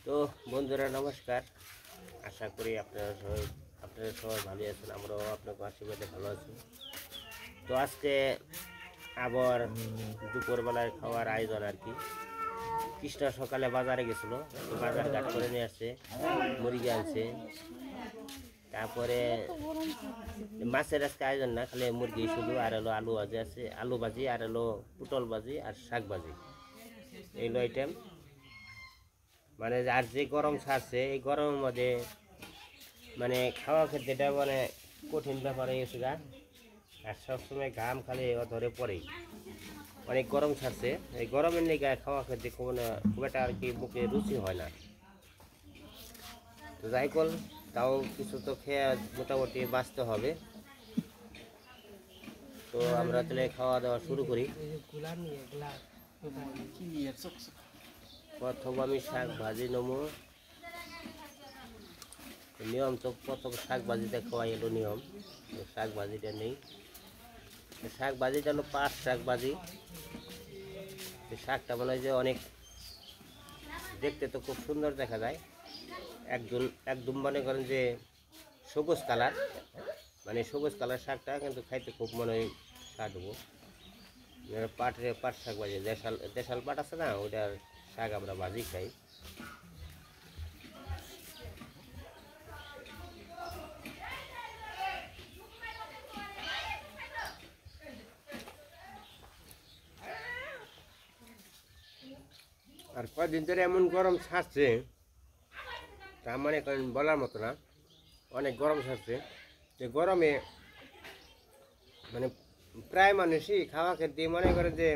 তো বন্ধুরা নমস্কার, আশা করি আপনারা সবাই ভালো আছেন। আমরাও আপনাকে আশীর্বাদে ভালো আছি। তো আজকে আবার দুপুরবেলায় খাওয়ার আয়োজন আর কি। কৃষ্ণ সকালে বাজারে গেছিল, বাজার ঘাট করে নিয়ে আসছে, মুরগি আনছে, তারপরে মাছের আজকে আয়োজন না, খালি মুরগি শুধু, আর হলো আলু ভাজি আছে, আলু ভাজি, আর হলো পটল ভাজি আর শাক ভাজি, এইগুলো আইটেম। মানে আর যে গরম ছাড়ছে এই গরমের মধ্যে মানে খাওয়া খেতেটা মানে কঠিন ব্যাপার হয়ে গেছে গা। আর সবসময় ঘাম খালি ধরে পড়েই, অনেক গরম ছাড়ছে। এই গরমের লেগে খাওয়া খেতে খুব একটা আর কি মুখে রুচি হয় না। তো যাই কল তাও কিছু তো খেয়ে মোটামুটি বাঁচতে হবে। তো আমরা তাহলে খাওয়া দাওয়া শুরু করি। প্রথম আমি শাক ভাজি নেবো। নিয়ম তো প্রথম শাক ভাজিটা খাওয়াই এলো নিয়ম। শাক ভাজিটা নেই, শাক ভাজিটা হলো পাট শাক ভাজি। শাকটা মনে হয় যে অনেক দেখতে তো খুব সুন্দর দেখা যায়, একদম মনে করেন যে সবুজ কালার, মানে সবুজ কালার শাকটা কিন্তু খাইতে খুব মনে হয় স্বাদ হবো। পাট শাক ভাজি, দেশাল পাট আছে না, ওইটার শাক আমরা ভাজি খাই। আর কয়েকদিন ধরে এমন গরম ছাড়ছে, তার মানে বলার মতো না, অনেক গরম ছাড়ছে। যে গরমে মানে প্রায় মানুষই খাওয়া খেতে মনে করে যে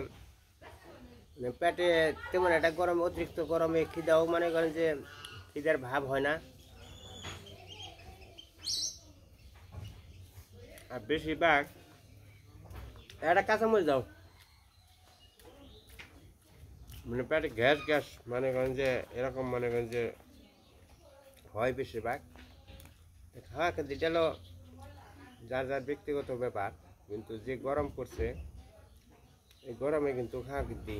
মানে পেটে তেমন একটা গরম, অতিরিক্ত গরমে খিদাও মনে করেন যে খিদার ভাব হয় না। আর বেশিরভাগ একটা কাঁচামরিচ দাও, মানে পেটে গ্যাস মনে করেন যে এরকম মনে করেন যে হয় বেশিরভাগ। খাওয়া খেতে গেল যার যার ব্যক্তিগত ব্যাপার, কিন্তু যে গরম পড়ছে এই গরমে কিন্তু খাওয়া খেতে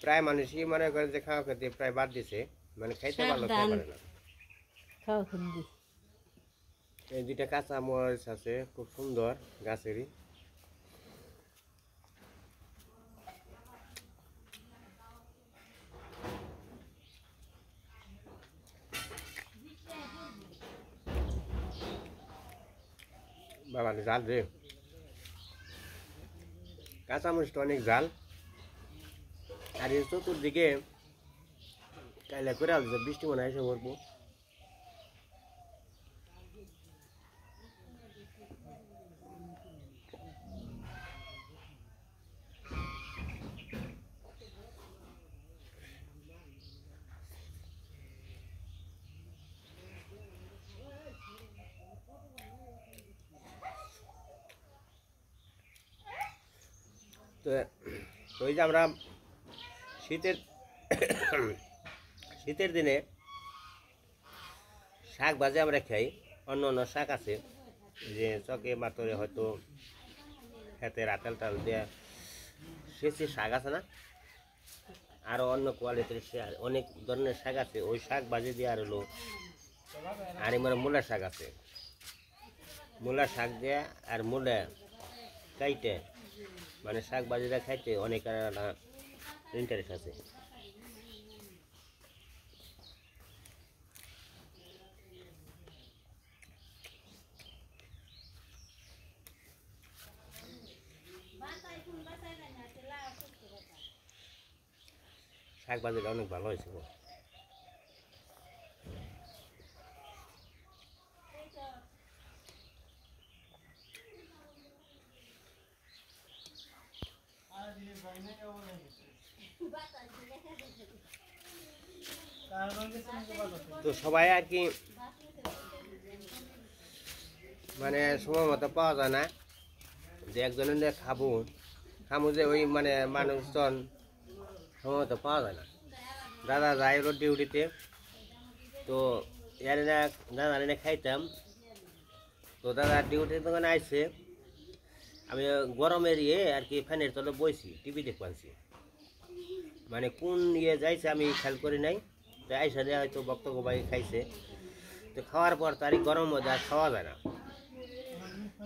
প্রায় মানুষই মনে করেন যে খাওয়া খেতে প্রায় বাদ দিছে, মানে খাইতে ভালো খেতে পারে না। এই দুইটা কাঁচা মরিচ আছে খুব সুন্দর গাছেরই। বাবা জাল রে, কাঁচামরিচটা অনেক জাল। আর এই চতুর্দিকে কাইলা করে আসছে, বৃষ্টি মনে হয় এসে পড়বো। তো ওই যে আমরা শীতের দিনে শাক ভাজি আমরা খাই। অন্য অন্য শাক আছে যে চকে মাতরে হয়তো খেতে রাতাল টাল দেওয়া সেচে শাক আছে না, আরও অন্য কোয়ালিটির অনেক ধরনের শাক আছে। ওই শাক ভাজি দিয়ে আর হলো আর মানে মূলা শাক আছে, মূলা শাক দেয়া আর মূলা কাইটে মানে শাক ভাজিটা খাইতে অনেক ইন্টারেস্ট আছে। শাক ভাজিটা অনেক ভালো হয়েছে। তো সবাই আর কি মানে সময় মতো পাওয়া যায় না, যে একজনের খাবো যে ওই মানে মানুষজন সময় মতো পাওয়া যায় না। দাদা যায় রোড ডিউটিতে, তো দাদা এনে খাইতাম। তো দাদা ডিউটি দোকানে আইসে, আমি গরমের ইয়ে আর কি ফ্যানের তলে বইছি, টিভি দেখবানছি, মানে কোন ইয়ে যাইছে আমি খেয়াল করি নাই। তো আইসা দিয়ে হয়তো বক্তব্য ভাই খাইছে, তো খাওয়ার পর তারই গরম মধ্যে আর খাওয়া যায় না।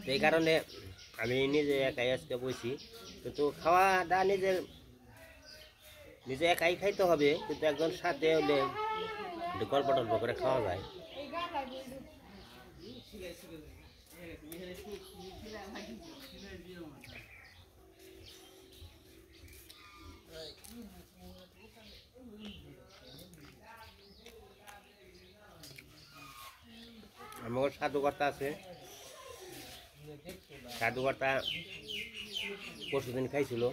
তো এই কারণে আমি নিজে একাই আজকে বইছি, কিন্তু খাওয়াটা নিজে একাই খাইতে হবে, কিন্তু একজন সাথে হলে গল্প টল্প করে খাওয়া যায়। আমার সাধুকর্তা আছে, সাধুকর্তা পরশুদিন খাইছিল।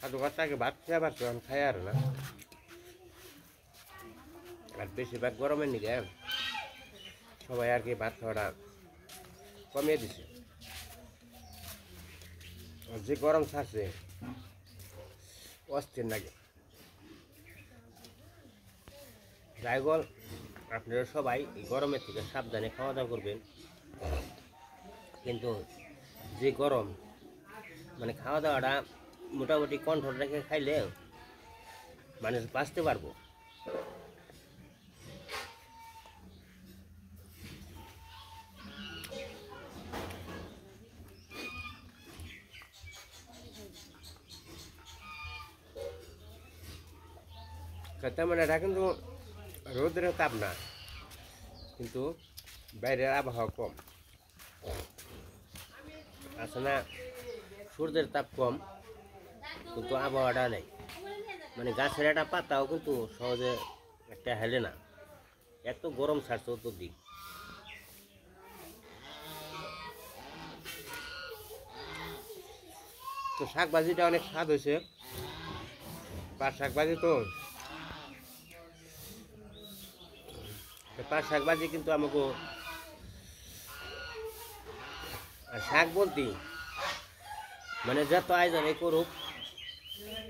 সাধুকর্তাকে ভাত খেয়ে পারছো, আমি খাই আর না। আর বেশিরভাগ গরমের নিকে সবাই আর কি ভাত খাওয়াটা কমিয়ে দিছে। যে গরম ছাড়ছে অস্থির লাগে। যাই বল, আপনারা সবাই এই গরমের থেকে সাবধানে খাওয়া দাওয়া করবেন। কিন্তু যে গরম, মানে খাওয়া দাওয়াটা মোটামুটি কন্ট্রোল রেখে খাইলে মানুষ বাঁচতে পারবো। মানে এটা কিন্তু রোদের তাপ না, কিন্তু বাইরের আবহাওয়া কম আছে না, সূর্যের তাপ কম, কিন্তু আবহাওয়াটা নেই। মানে গাছের একটা পাতাও কিন্তু সহজে একটা হেলে না, এত গরম ছাড়ছে অত্যধিক। তো শাক ভাজিটা অনেক স্বাদ হয়েছে, পাট শাক ভাজি। তো পাট শাক ভাজি কিন্তু আমাকে শাক বলতে মানে যত আয়োজনে করুক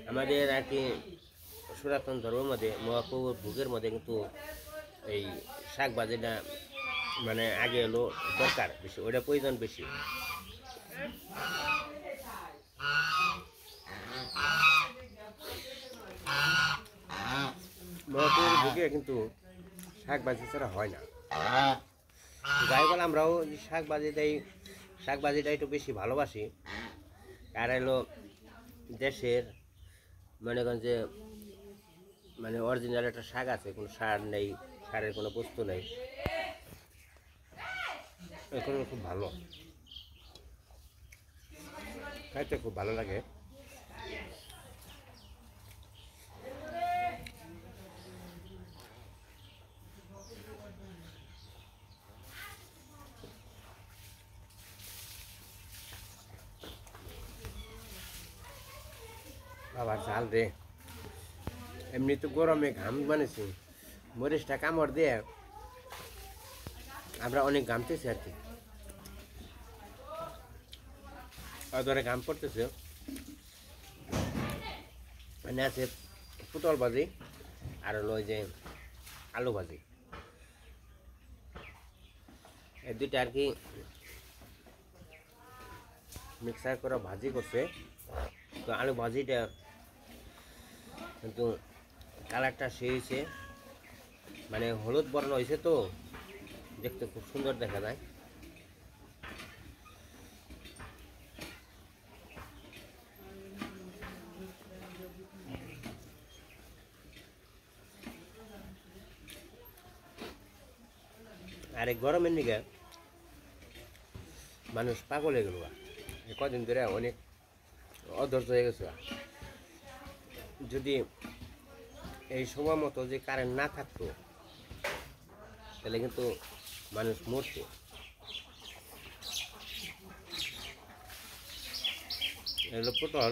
আমাদের আর কি সনাতন ধর্মের মধ্যে মহাপ্রভুর ভোগের মধ্যে কিন্তু এই শাক ভাজিটা মানে আগে হলো দরকার বেশি, ওইটা প্রয়োজন বেশি। মহাপ্রভুর ভোগে কিন্তু শাক ভাজি ছাড়া হয় না। যাই বল, আমরাও শাক ভাজিটা একটু বেশি ভালোবাসি। আর হলো দেশের মনে করেন যে মানে অরিজিনাল একটা শাক আছে, কোনো সার নেই, সারের কোনো বস্তু নেই, এখন খুব ভালো খাইতে, খুব ভালো লাগে। আবার ঝাল রে, এমনি তো গরমে ঘাম বানিয়েছি, মরিচটা কামড় দিয়ে আমরা অনেক ঘামতেছি আর কি, ধরে ঘাম পড়তেছে। মানে আছে পটল ভাজি আর হলো ওই যে আলু ভাজি, এই দুইটা আর কি মিক্সার করে ভাজি করছে। তো আলু ভাজিটা কিন্তু কালারটা হয়েছে, মানে হলুদ বর্ণ হয়েছে, তো দেখতে খুব সুন্দর দেখা যায়। আর এই গরমের দিকে মানুষ পাগল হয়ে গেল, কদিন ধরে অনেক অধৈর্য হয়ে গেছে। যদি এই সময় মতো যে কারেন্ট না থাকতো তাহলে কিন্তু মানুষ মরতো। এগুলো পটল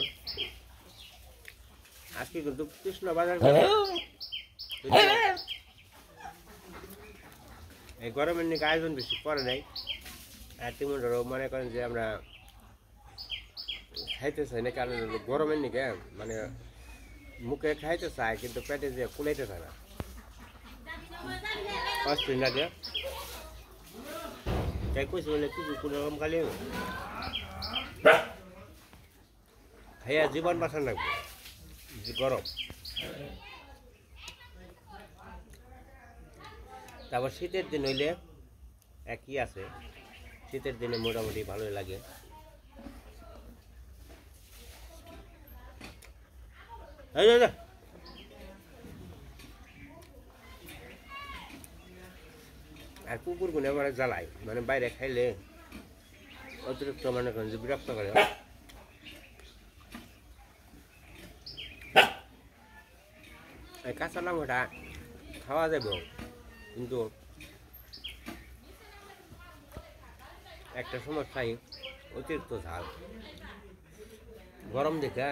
আজকে কিন্তু কৃষ্ণ বাজার এই গরমের নিয়ে আয়োজন বেশি করে নাই। আর তেমন মনে করেন যে আমরা খাইতে চাই না, কারণ গরমের নিকে মানে মুখে খাইতে চায় কিন্তু পেটে যে কুলাইতে চায় না। অস্থির লাগে তাই কইছে বলে কিছু কোনো রকম খালি খাইয়া জীবন বাঁচান লাগবে গরম তারপর শীতের দিন হইলে একই আছে শীতের দিনে মোটামুটি ভালোই লাগে আর কুকুর গুনে আমার জ্বালায় মানে বাইরে খাইলে অতিরিক্ত মনে করেন যে বিরক্ত করে কাঁচা লঙ্কাটা খাওয়া যাবে কিন্তু একটা সমস্যাই অতিরিক্ত ঝাল গরম দেখে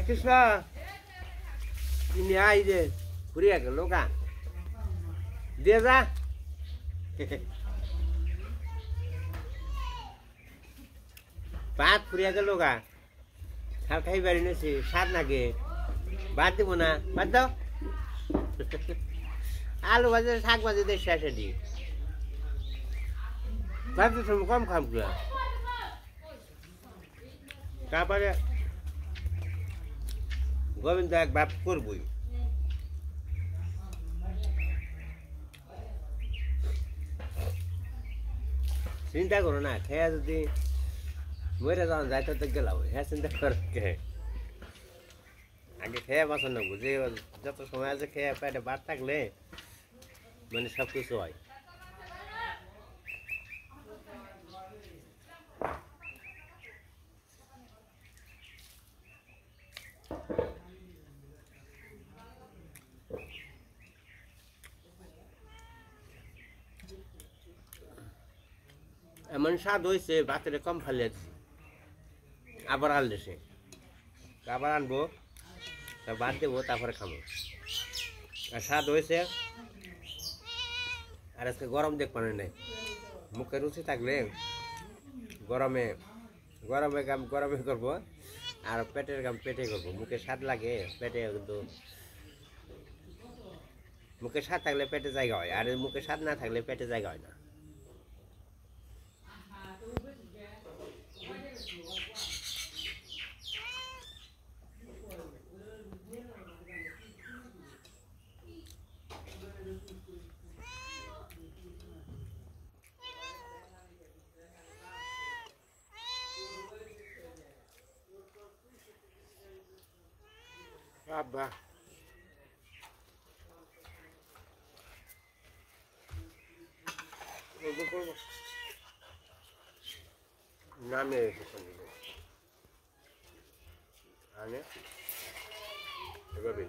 কৃষ্ণা তিনি আই যে ঘুরিয়া গেল গা দিয়ে যা ভাত ফুরিয়া গেল গা খাল খাই বাড়ি নেছি স্বাদ লাগে ভাত দিব না বাদ দাও আলু ভাজি শাক ভাজি দিয়ে শেষে দি ভাতের সময় কম খাম কিয়া তারপরে গোবিন্দ এক বাপ করবই চিন্তা করো না খেয়া যদি মরে যখন যাইতে তো গেলাম হ্যাঁ চিন্তা করো কে আগে খেয়ে পছন্দ বুঝে যত সময় আছে খেয়ে পেটে ভাত থাকলে মানে সব কিছু হয় এমন স্বাদ হয়েছে ভাতের কম ফালিয়ে আবার আনলেছে আবার আনবো তা ভাত দেবো তারপরে খাবো আর স্বাদ হয়েছে আর আজকে গরম দেখ পানি নেই মুখে রুচি থাকলে গরমে গরমে কাম গরমে করবো আর পেটের কাম পেটে করবো মুখে স্বাদ লাগে পেটে কিন্তু মুখে স্বাদ থাকলে পেটে জায়গা হয় আর মুখে স্বাদ না থাকলে পেটে জায়গা হয় না Abba. Name kusanile. Ane. Ebabe.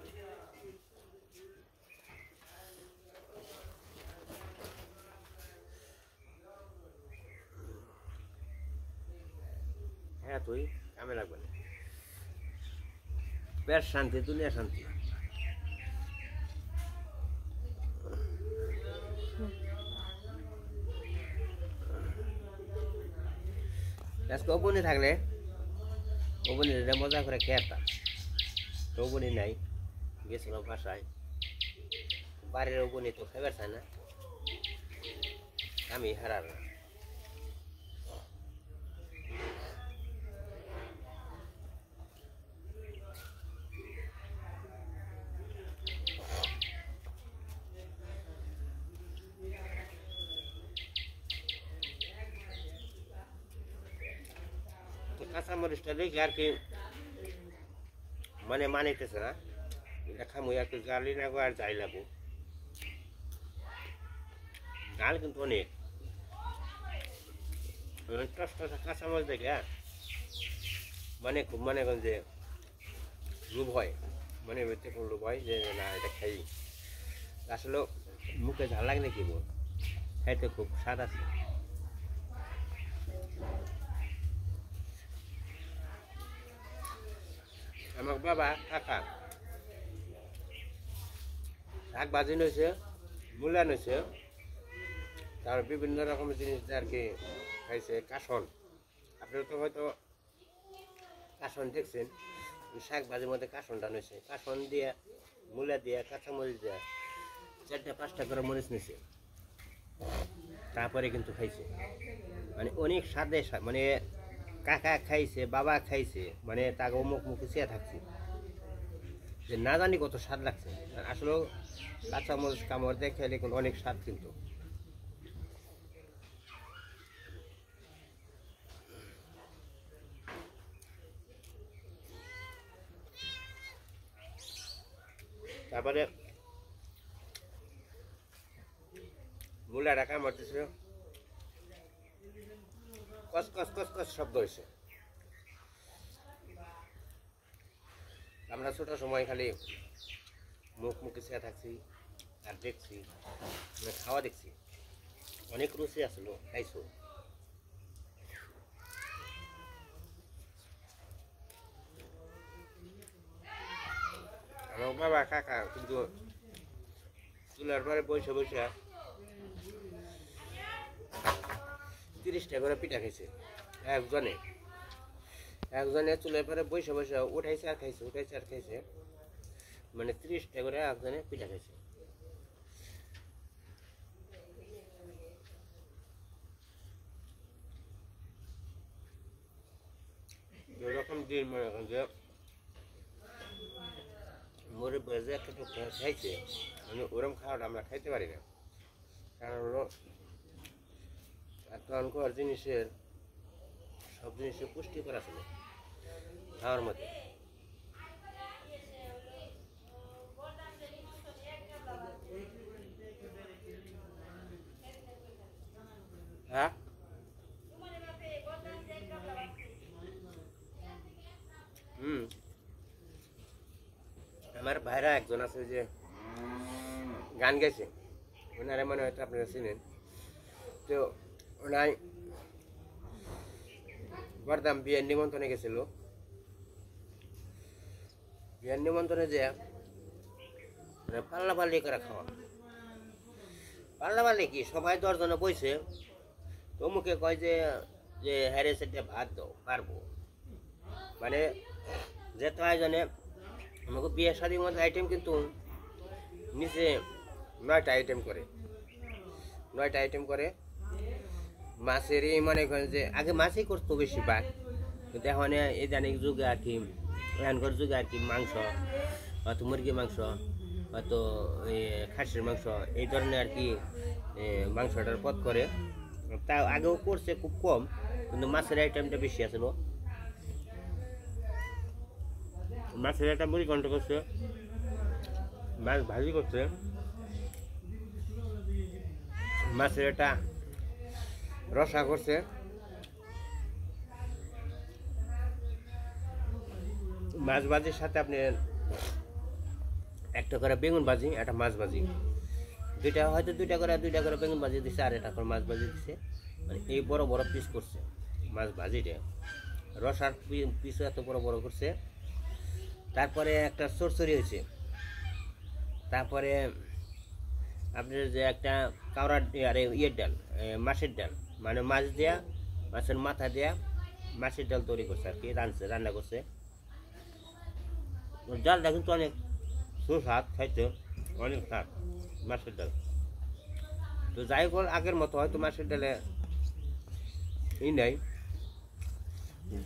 হ্যাঁ তুই কামে লাগবে না পেট শান্তি দুনিয়া শান্তি আজকে ওপনে থাকলে ওপনে মজা করে খেতাম তো ওপনে নাই গেছিলাম বাসায় বাড়ির ওপনে তো খাবার চায় না আমি হারার না কাঁচামরিচটা দেখি আর কি মানে মানিতেছে না এটা খামু একটু জালি না আর যাই লাগবো ডাল কিন্তু অনেক কাঁচামরিচ দেখে মানে খুব মানে যে লোভ হয় মানে খুব লোভ হয় যে না এটা খাই আসলে মুখে ঝাল লাগলে কি বল খাইতে খুব স্বাদ আছে আমার বাবা কাকা শাক ভাজি নইছে, মূলা নইছে, তারপর বিভিন্ন রকমের জিনিস আর কি খাইছে। কাসন, আপনারা তো হয়তো কাসন দেখছেন, শাক ভাজির মধ্যে কাসনটা নইছে। কাসন দিয়ে, মূলা দিয়ে, কাঁচামরিচ দিয়ে 4-5টা করে মরিচ নিছে, তারপরে কিন্তু খাইছে। মানে অনেক স্বাদে, মানে কাকা খাইছে, বাবা খাইছে, মানে তাকে মুখ মুখে চেয়ে থাকছে যে না জানি কত স্বাদ লাগছে। আসলেও কাঁচামরিচ কামড় দিয়ে খেলে কিন্তু অনেক স্বাদ কিন্তু। তারপরে মূলাটা কামড়তেছে, কস কস কস কস শব্দ হয়েছে। আমরা ছোট সময় খালি মুখ মুখে চেয়ে থাকছি আর দেখছি, খাওয়া দেখছি, অনেক রুচি আসলো, খাইছো। আমার বাবা কাকা কিন্তু চুলার পরে বসে বসে 30টা করে পিঠা খাইছে একজনে। একজনে চুলার পরে বসে বসে উঠাইছে আর খাইছে, উঠাইছে আর খাইছে, মানে 30টা করে একজনে পিঠা খাইছে। এরকম দিন মনে করেন যে মরে বেজে একটা খাইছে, মানে ওরম খাওয়াটা আমরা খাইতে পারি না। কারণ হলো এখনকার জিনিসের সব জিনিসের পুষ্টিকর আছে খাওয়ার মধ্যে। হ্যাঁ, আমার ভাইরা একজন আছে যে গান গাইছে, ওনারে মনে হয়তো আপনারা চিনেন। তো ওনাই বরদাম বিয়ের নিমন্ত্রণে গেছিল। বিয়ের নিমন্ত্রণে যে মানে পাল্লাপাল্লি করে খাওয়া। পাল্লাপাল্লি কি, সবাই 10 জনে বইছে, তো মুখে কয় যে যে হ্যারে সেটে ভাত দাও পারবো। মানে যেত আয়োজনে আমাকে বিয়ে শাদির মধ্যে আইটেম কিন্তু নিচে 9টা আইটেম করে, 9টা আইটেম করে। মাছেরই মনে করেন যে আগে মাছই করতো বেশিরভাগ, কিন্তু এখন এই জানিক যুগে আর কি, এখনকার যুগে আর কি মাংস, হয়তো মুরগি মাংস, হয়তো খাসির মাংস, এই ধরনের আর কি মাংসটার পথ করে। তা আগেও করছে খুব কম, কিন্তু মাছের আইটেমটা বেশি আসলো। মাছের একটা মুড়ি ঘন্ট করছে, মাছ ভাজি করছে, মাছের একটা রসা করছে, মাছ ভাজির সাথে আপনি একটা করে বেগুন ভাজি, একটা মাছ ভাজি, হয়তো দুইটা করে বেগুন ভাজি দিচ্ছে, আর একটা করে মাছ ভাজি দিচ্ছে। মানে এই বড় বড় পিস করছে মাছ ভাজিটা, রসার পিসও এত বড় বড় করছে। তারপরে একটা চরচড়ি হয়েছে। তারপরে আপনার যে একটা কাওড়ার আরে ইয়ের ডাল, মাছের ডাল, মানে মাছ দেয়া, মাছের মাথা দেয়া মাছের ডাল তৈরি করছে আর কি, রান্না করছে। ডালটা কিন্তু অনেক সুস্বাদ, খাইতে অনেক স্বাদ মাছের ডাল। তো যাই হোক, আগের মতো হয়তো মাছের ডালে নেই,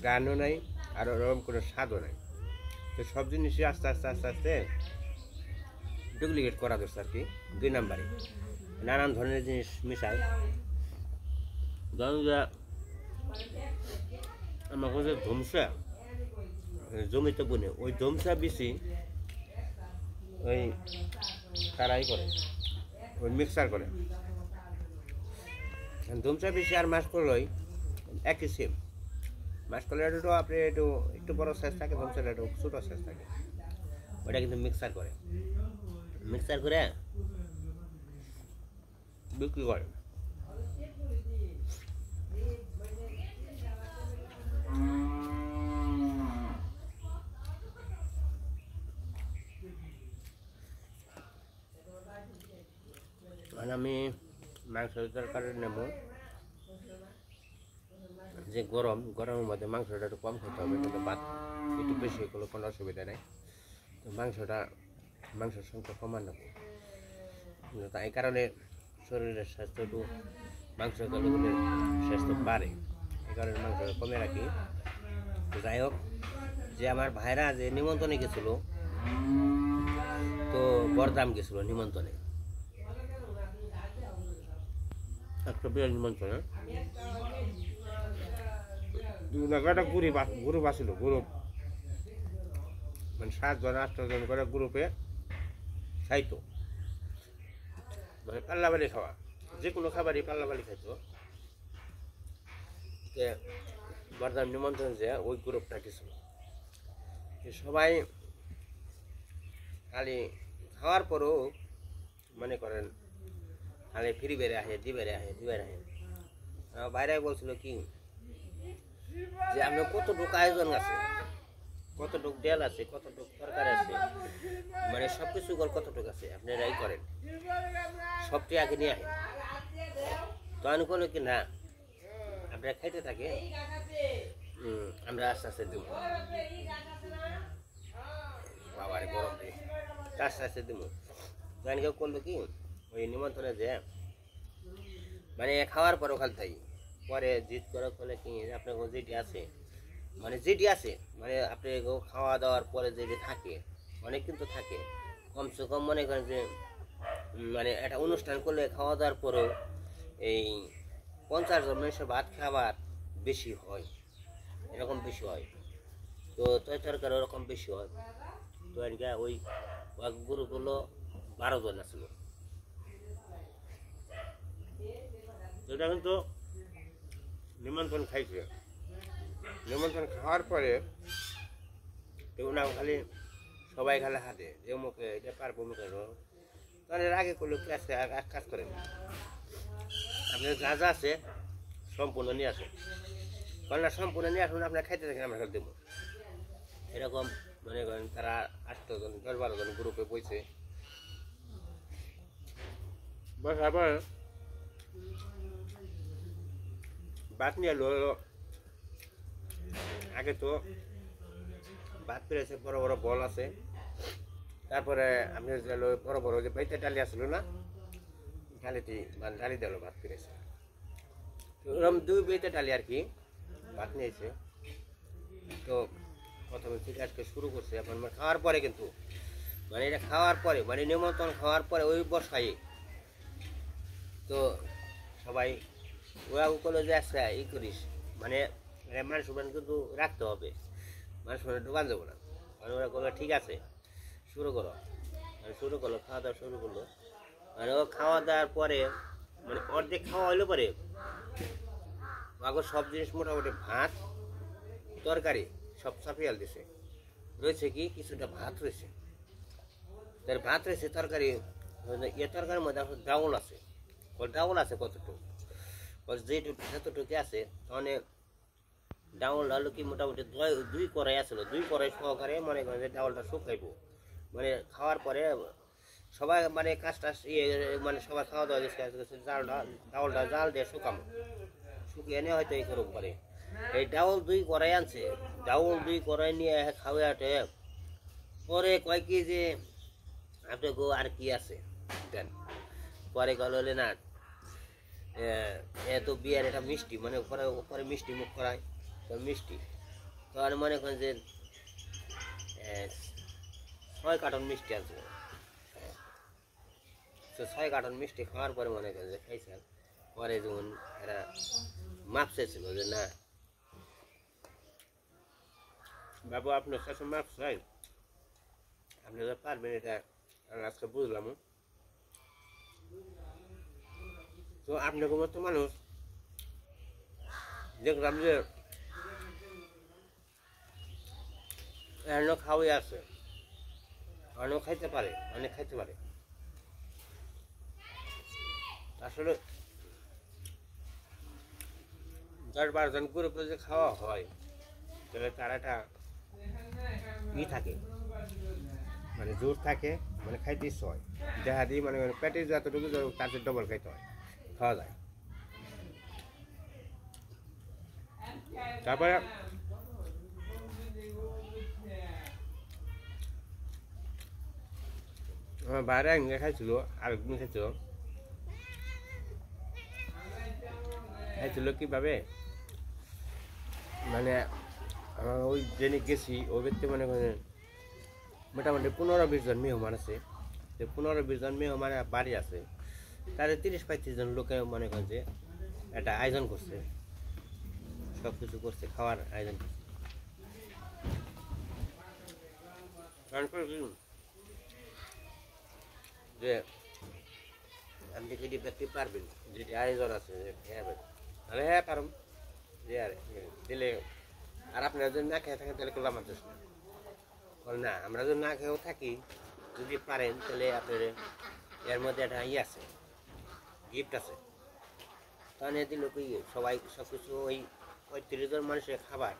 গানও নাই, আর ওরকম কোনো স্বাদও নাই। তো সব জিনিসই আস্তে আস্তে আস্তে আস্তে ডুপ্লিকেট করা যাচ্ছে আর কি। 2 নাম্বারে নানান ধরনের জিনিস মিশায়। ধরুন যে আমার কাছে ধুমসা জমিতে বুনে, ওই ধুমসা বেশি ওই তারাই করে, ওই মিক্সার করে। ধুমসা বেশি আর মাছ করলেই একই সেম। মাছ করলে একটু আপনি একটু বড় সাইজ থাকে, ধুমসাটা একটু ছোটো সাইজ থাকে, ওটা কিন্তু মিক্সার করে, মিক্সার করে বিক্রি করে। মানে আমি মাংসের তরকারি নেব, যে গরমের মধ্যে মাংসটা একটু কম খেতে হবে, কিন্তু ভাত একটু বেশি হলে কোনো অসুবিধা নেই। তো মাংসের সংখ্যা কমান নেব, তাই কারণে শরীরের স্বাস্থ্য একটু মাংস খেলে বলে স্বাস্থ্য বাড়ে, এই কারণে মাংস কমে রাখি। তো যাই হোক, যে আমার ভাইরা যে নিমন্ত্রণে গেছিলো, তো বরদাম গেছিলো নিমন্ত্রণে, একটা বিয়ের নিমন্ত্রণে একটা গ্রুপ আসছিল, গ্রুপ মানে 7 জন 8 জন করে গ্রুপে খাইতো, মানে পাল্লাবাড়ি খাওয়া, যে কোনো খাবারই পাল্লাবাড়ি খাইতো। বরদাম নিমন্ত্রণ যে ওই গ্রুপটা গেছিল, সবাই খালি খাওয়ার পরও মনে করেন খালি ফ্রি বেড়ে আসে, দি বেড়ে আসে। বাইরে বলছিল কি যে আপনার কতটুকু আয়োজন আছে, কতটুকু ডাল আছে, কতটুকু তরকারি আছে, মানে সব কিছু কতটুকু আছে আপনারাই করেন, সবটি আগে নিয়ে আসেন। তো আমি বললো কি না, আপনারা খাইতে থাকে, আমরা আস্তে আস্তে দেবো, বাবার গরম দিয়ে আস্তে আস্তে দেবো। তো আমি কেউ করলো কি, ওই নিমন্ত্রণে যে মানে খাওয়ার পর ওখান তাই পরে জিত করে করলে কি আপনার যেটি আছে মানে আপনি খাওয়া দাওয়ার পরে যেটি থাকে, অনেক কিন্তু থাকে, কমসে কম মনে করেন যে মানে একটা অনুষ্ঠান করলে খাওয়া দাওয়ার পরেও এই 50 জন মানুষের ভাত খাবার বেশি হয়, এরকম বেশি হয়। তো তরকারি ওরকম বেশি হয়। তো ওই গ্রুপগুলো 12 জন আসলো। এটা কিন্তু নিমন্ত্রণ খাইছে, নিমন্ত্রণ খাওয়ার পরে না খালি সবাই খালি হাতে যে মুখে এটা পারবো মুখে, তাহলে আগে করলো কাজ করেন, আপনার যা যা আছে সম্পূর্ণ নিয়ে আসুন, কারণ না সম্পূর্ণ নিয়ে আসুন, আপনার খাইতে থাকেন, আমরা দেবো। এরকম মনে করেন তারা 8 জন 10-12 জন গ্রুপে বসে বসার পর ভাত নিয়ে এলো। আগে তো ভাত পেরেছে, বড় বড় বল আছে, তারপরে আপনি বড় বড় যে বাইতে ডালি আসলো না, ডালি দিল ভাত পেরেছে, ওরকম 2 বেতে ডালি আর কি ভাত নিয়েছে। তো প্রথমে থেকে আজকে শুরু করছে, এখন খাওয়ার পরে কিন্তু মানে এটা খাওয়ার পরে মানে নিমন্ত্রণ খাওয়ার পরে ওই বসাই, তো সবাই ওরা করলো যে আচ্ছা ই করিস, মানে মানুষ কিন্তু রাখতে হবে, মানুষ দোকান যাবো না, মানে ওরা করলো ঠিক আছে শুরু করলো, খাওয়া দাওয়া শুরু করলো। মানে ও খাওয়া দাওয়ার পরে মানে অর্ধেক খাওয়া হইলো পরে সব জিনিস মোটামুটি ভাত তরকারি সব চাপিয়াল দিছে, রয়েছে কি কিছুটা ভাত রয়েছে, তার ভাত রয়েছে, তরকারি তরকারির মধ্যে ডাউল আছে কতটুকু, যেটুকু যতটুকু আছে, মানে ডাউল হলো কি মোটামুটি 2 কড়াই আসলো, 2 কড়াই সহকারে মনে করেন যে ডাউলটা শুকাইবো, মানে খাওয়ার পরে সবাই মানে কাজটা মানে সবাই খাওয়া দাওয়া গেছে, ডাউলটা জাল দিয়ে শুকিয়ে নিয়ে হয়তো এই করুক পারে। এই ডাউল 2 কড়াই আনছে, ডাউল 2 কড়াই নিয়ে খাওয়াটে পরে কয় কি যে আপনি গো আর কি আছে দেন, পরে গেল হলে না এত বিয়ার এটা মিষ্টি, মানে পরে মিষ্টি মুখ করায়, তো মিষ্টি তো আর মনে করেন যে 6 কার্টন মিষ্টি আছে, তো 6 কার্টন মিষ্টি খাওয়ার পরে মনে করেন যে খাইছেন, পরে যেমন এরা মাপ চাইছিল যে না বাবু আপনার কাছে মাপ চাই, আপনি তো পারবেন, এটা আজকে বুঝলাম। তো আপনার মতো মানুষ দেখলাম যে খাওয়াই আছে, অনেক খাইতে পারে, আসলে 10-12 জন গ্রুপে যে খাওয়া হয় তাহলে তার একটা থাকে, মানে জোর থাকে, মানে খাইতে ইচ্ছে হয়, দেখা দিই মানে পেটে যতটুকু তার চেয়ে ডবল খাইতে হয়, খাওয়া যায়। তারপরে আমার বাইরে একদিন খাইছিল, আরেকদিন খাইছিল কীভাবে, মানে আমার ওই জেনে গেছি ওই ব্যক্তি মনে করেন মোটামুটি 15-20 জন মেহমান আছে। যে 15-20 জন মেহমান বাড়ি আছে, তাদের 30-35 জন লোকে মনে করেন যে একটা আয়োজন করছে, সব কিছু করছে, খাওয়ার আয়োজন করছে। যে আপনি যদি ব্যক্তি পারবেন, যদি আয়োজন আছে হ্যাঁ তাহলে হ্যাঁ পারুন যে আর দিলে, আর আপনারা যদি না খেয়ে থাকেন তাহলে করলাম আমার দোষ না, আমরা যদি না খেয়েও থাকি, যদি পারেন তাহলে আপনার এর মধ্যে একটা আছে, গিফট আছে, তাহলে দিল কি সবাই সব কিছু ওই 35 জন মানুষের খাবার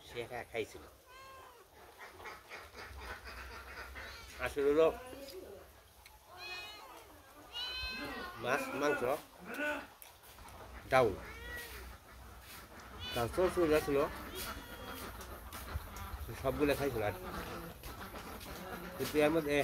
সে খাইছিল। আসলে হলো মাছ, মাংস, ডাউল, তার শ্বশুর ছিল, সবগুলো খাইছিল আর কিন্তু এর মধ্যে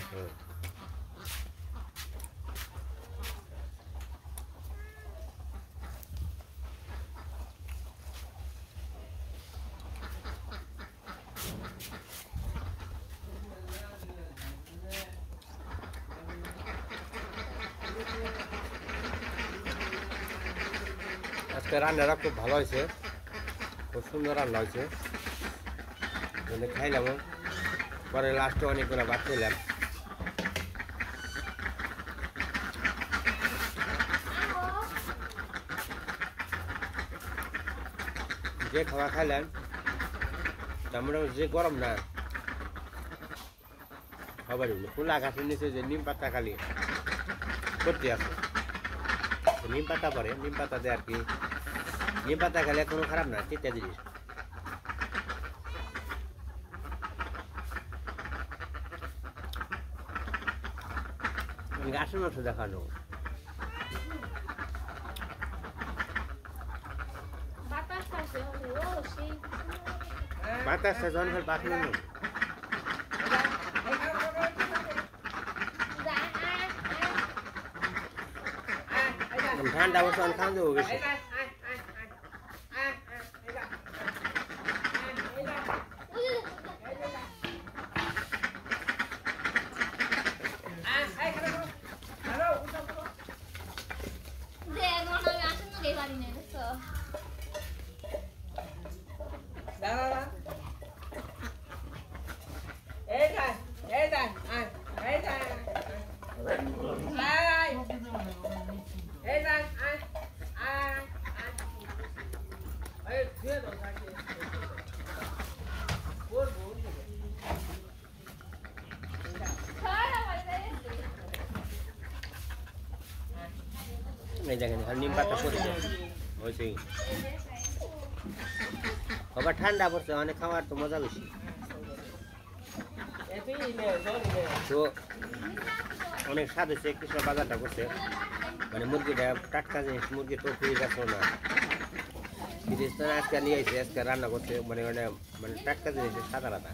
আজকে রান্নাটা খুব ভালো হয়েছে, খুব সুন্দর রান্না হয়েছে, খাইলাম। পরে লাস্টে অনেকগুলো ভাত খেলাম। যে খাওয়া খাইলাম তারপরে যে গরম না সবাই খোলা গাছের নিচে যে নিম পাতা খালি করতে আছে, নিম পাতা পরে নিম পাতা দিয়ে আর কি, নিম পাতা খেলে কোনো খারাপ না, তিতা জিনিস। গাছের মাংস দেখানো বাতাস যখন ফের পাখি ঠান্ডা বছর খাওয়া যাবো বেশি। এই দেখেন নিম পাতা পড়েছে হয়েছে, আবার ঠান্ডা পড়ছে, অনেক খাওয়ার তো মজা বেশি। তো অনেক স্বাদ হয়েছে, কৃষ্ণ বাজারটা করছে, মানে মুরগিটা টাটকা জিনিস, মুরগি তো ফ্রিজ আছে না, ফ্রিজ তো আজকে নিয়ে আসছে, আজকে রান্না করছে, মানে মানে মানে টাটকা জিনিসের স্বাদ আলাদা।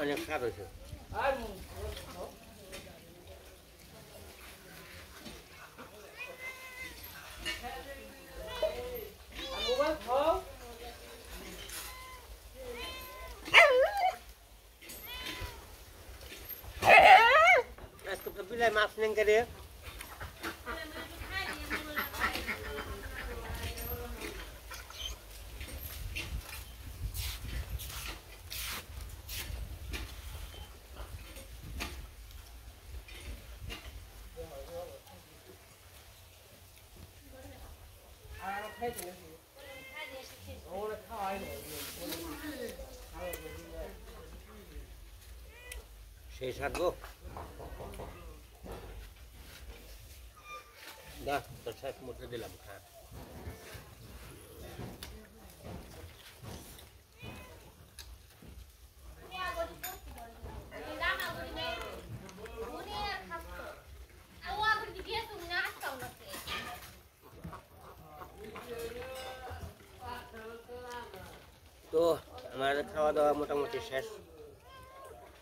অনেক স্বাদ হয়েছে। আজকে তো বিলাই মাছ নেন কে রে, সেই স্বাদ গো। দা তোর শেষ মুখে দিলাম, খা। তো আমার খাওয়া দাওয়া মোটামুটি শেষ,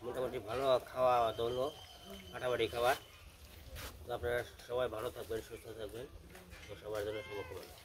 মোটামুটি ভালো খাওয়া দাওয়া, ফাটাফাটি খাওয়া। তো আপনারা সবাই ভালো থাকবেন, সুস্থ থাকবেন, তো সবার জন্য শুভকামনা।